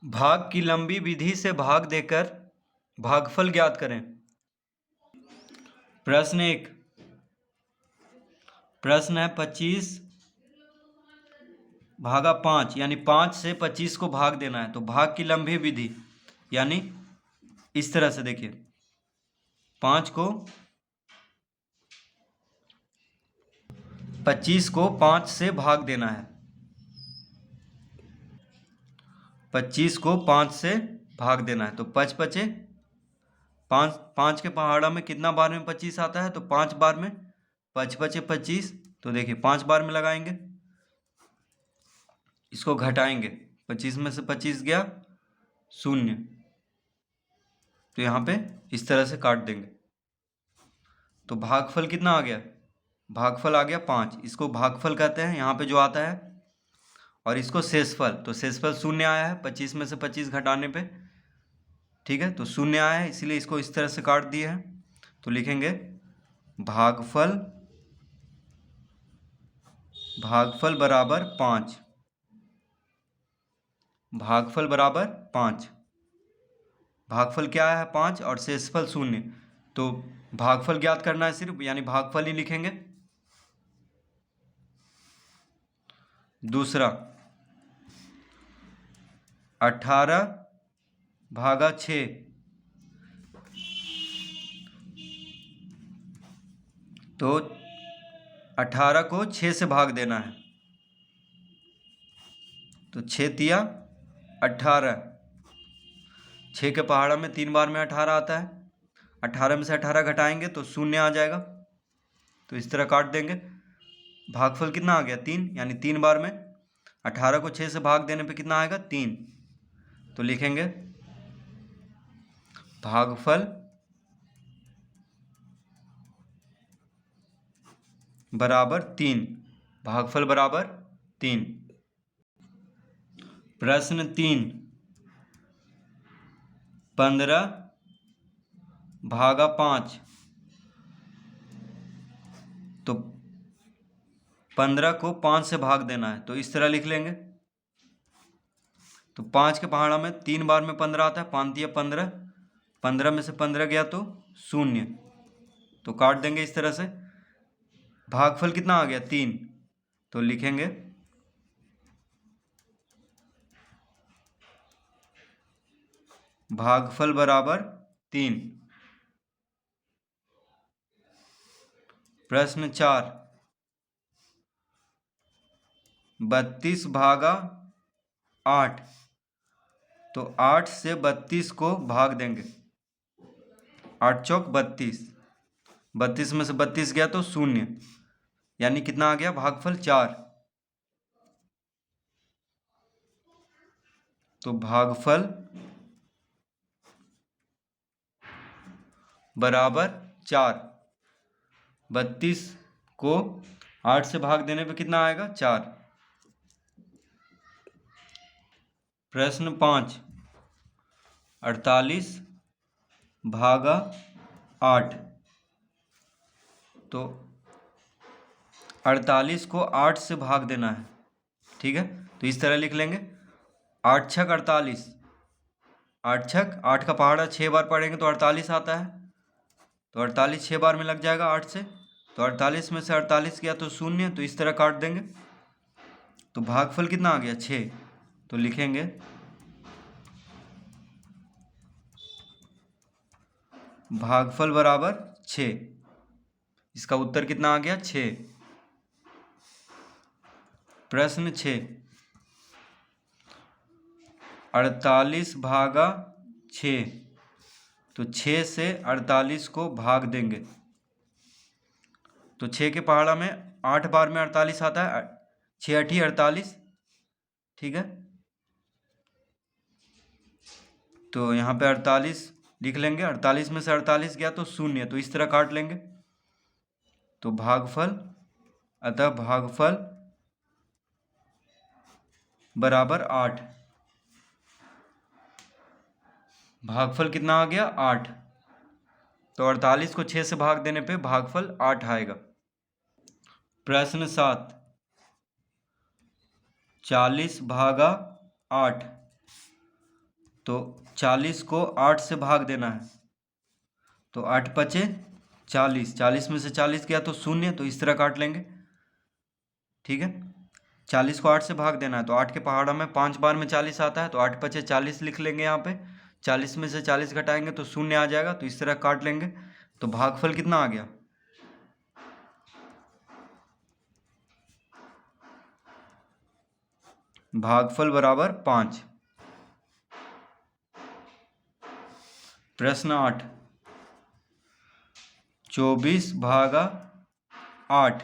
भाग की लंबी विधि से भाग देकर भागफल ज्ञात करें। प्रश्न 1। प्रश्न है 25 भागा 5 यानी 5 से 25 को भाग देना है। तो भाग की लंबी विधि यानी इस तरह से देखिए, 5 को 25 को 5 से भाग देना है। 25 को 5 से भाग देना है। तो 5 पचे 5, 5 के पहाड़ा में कितना बार में 25 आता है? तो 5 बार में। 5 पचे 25। तो देखिए 5 बार में लगाएंगे, इसको घटाएंगे, 25 में से 25 गया 0। तो यहाँ पे इस तरह से काट देंगे। तो भागफल कितना आ गया? भागफल आ गया 5। इसको भागफल कहते हैं यहाँ पे जो आता है, और इसको शेषफल। तो शेषफल 0 आया है 25 में से 25 घटाने पे, ठीक है। तो 0 आया है, इसीलिए इसको इस तरह से काट दिए हैं। तो लिखेंगे भागफल बराबर 5। भागफल बराबर 5। भागफल क्या है? 5 और शेषफल 0। तो भागफल ज्ञात करना है सिर्फ, यानी भागफल ही लिखेंगे। दूसरा 18 भागा 6। तो 18 को 6 से भाग देना है। तो 6 तिया 18। 6 के पहाड़ा में 3 बार में 18 आता है। 18 में से 18 घटाएंगे तो 0 आ जाएगा। तो इस तरह काट देंगे। भागफल कितना आ गया? 3, यानी 3 बार में 18 को 6 से भाग देने पे कितना आएगा? 3। तो लिखेंगे भागफल बराबर 3। भागफल बराबर 3। प्रश्न 3। 15 भागा 5। तो 15 को 5 से भाग देना है। तो इस तरह लिख लेंगे। तो 5 के पहाड़ा में 3 बार में 15 आता है। 5 दिया 15। 15 में से 15 गया तो 0। तो काट देंगे इस तरह से। भागफल कितना आ गया? 3। तो लिखेंगे भागफल बराबर 3। प्रश्न 4। 32 भागा 8। तो 8 से 32 को भाग देंगे। 8 चौक 32। 32 में से 32 गया तो 0, यानी कितना आ गया? भागफल 4। तो भागफल बराबर 4। 32 को 8 से भाग देने पे कितना आएगा? 4। प्रश्न 5। 48 भागा 8। तो 48 को 8 से भाग देना है, ठीक है। तो इस तरह लिख लेंगे 8 छक 48। 8 छक 8 का पहाड़ा 6 बार पढ़ेंगे तो 48 आता है। तो 48 6 बार में लग जाएगा 8 से। तो 48 में से 48 गया तो 0। तो इस तरह काट देंगे। तो भागफल कितना आ गया? 6। तो लिखेंगे भागफल बराबर 6। इसका उत्तर कितना आ गया? 6। प्रश्न 6। 48 भागा 6। तो 6 से 48 को भाग देंगे। तो 6 के पहाड़ा में 8 बार में 48 आता है। 6 8 48, ठीक है। तो यहाँ पे 48 लिख लेंगे। 48 में से 48 गया तो 0। तो इस तरह काट लेंगे। तो भागफल, अतः भागफल बराबर 8। भागफल कितना आ गया? 8। तो 48 को 6 से भाग देने पे भागफल 8 आएगा। प्रश्न 7। 40 भागा 8। तो 40 को 8 से भाग देना है, तो 8 पचे 40, 40 में से 40 गया तो शून्य, तो इस तरह काट लेंगे। ठीक है, 40 को 8 से भाग देना है, तो 8 के पहाड़ा में 5 बार में 40 आता है, तो 8 पचे 40 लिख लेंगे यहाँ पे। 40 में से 40 घटाएंगे तो शून्य आ जाएगा, तो इस तरह काट लेंगे। तो भागफल कितना आ गया? भागफल बराबर 5। प्रश्न 8, 24 भागा 8।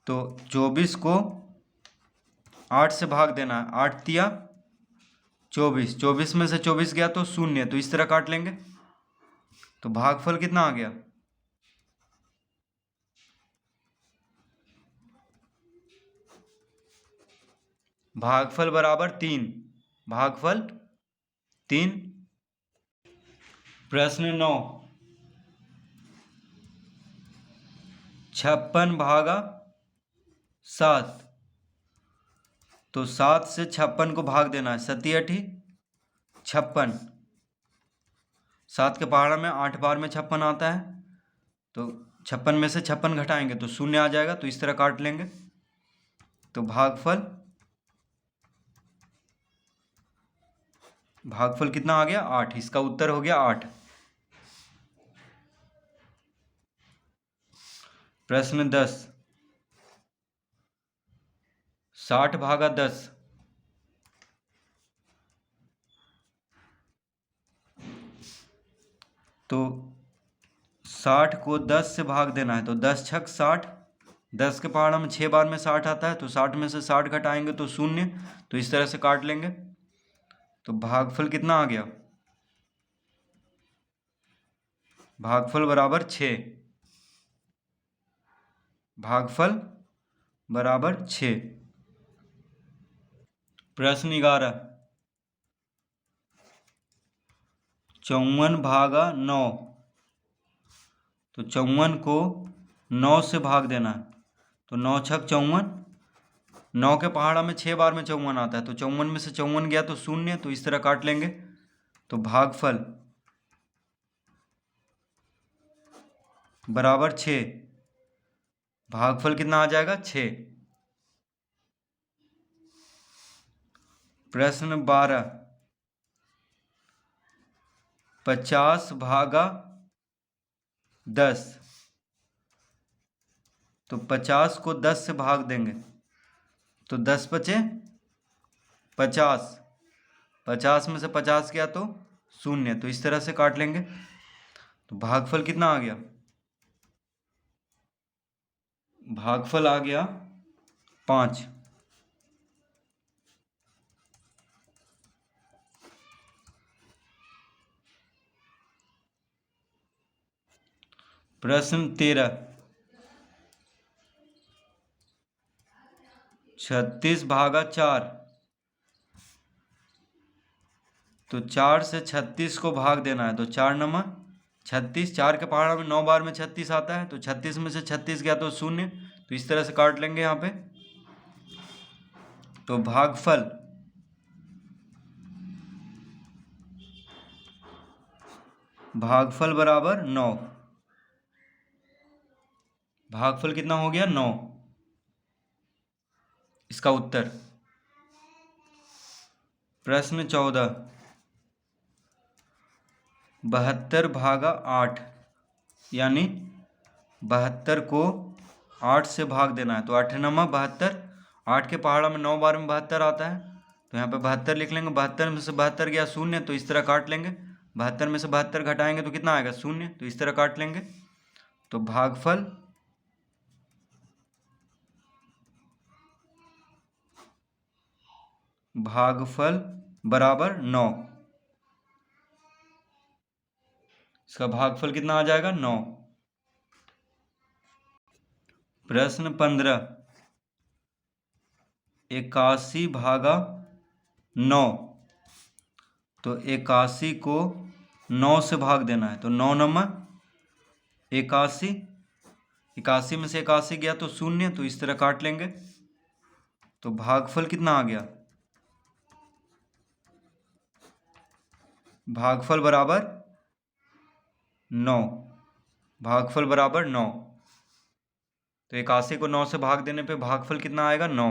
तो 24 को 8 से भाग देना है, 8 तिया 24, 24 में से 24 गया तो शून्य, तो इस तरह काट लेंगे। तो भागफल कितना आ गया? भागफल बराबर 3। भागफल 3। प्रश्न 9, 56 भागा 7। तो 7 से 56 को भाग देना है, 7 अठी 56। 7 के पहाड़ा में 8 बार में 56 आता है, तो 56 में से 56 घटाएंगे तो शून्य आ जाएगा, तो इस तरह काट लेंगे। तो भागफल कितना आ गया? 8। इसका उत्तर हो गया 8। प्रश्न 10, 60 भागा 10। तो 60 को 10 से भाग देना है, तो 10 छक 60। 10 के पहाड़ा में 6 बार में 60 आता है, तो 60 में से 60 घटाएंगे तो शून्य, तो इस तरह से काट लेंगे। तो भागफल कितना आ गया? भागफल बराबर 6। भागफल बराबर 6। प्रश्न 11, 54 भागा 9। तो 54 को 9 से भाग देना है, तो 9 छक 54। 9 के पहाड़ा में 6 बार में 54 आता है, तो 54 में से 54 गया तो शून्य, तो इस तरह काट लेंगे। तो भागफल बराबर 6। भागफल कितना आ जाएगा? 6। प्रश्न 12, 50 भागा 10। तो 50 को 10 से भाग देंगे, तो 10 पचे 50। 50 में से 50 गया तो शून्य, तो इस तरह से काट लेंगे। तो भागफल कितना आ गया? भागफल आ गया 5। प्रश्न 13, 36 भागा 4। तो 4 से 36 को भाग देना है, तो 4 नंबर 36। 4 के पहाड़ा में 9 बार में 36 आता है, तो 36 में से 36 गया तो शून्य, तो इस तरह से काट लेंगे यहाँ पे। तो भागफल बराबर 9। भागफल कितना हो गया? 9। इसका उत्तर। प्रश्न 14, 72 भागा 8। यानी 72 को 8 से भाग देना है, तो 8 नंबर 72। 8 के पहाड़ा में 9 बार में 72 आता है, तो यहाँ पे 72 लिख लेंगे। 72 में से 72 गया शून्य, तो इस तरह काट लेंगे। 72 में से 72 घटाएंगे तो कितना आएगा? शून्य, तो इस तरह काट लेंगे। तो भागफल बराबर 9। इसका भागफल कितना आ जाएगा? 9। प्रश्न 15, 81 भागा 9। तो 81 को 9 से भाग देना है, तो 9 नंबर 81। 81 में से 81 गया तो शून्य, तो इस तरह काट लेंगे। तो भागफल कितना आ गया? भागफल बराबर 9, भागफल बराबर 9। तो 81 को 9 से भाग देने पे भागफल कितना आएगा? 9।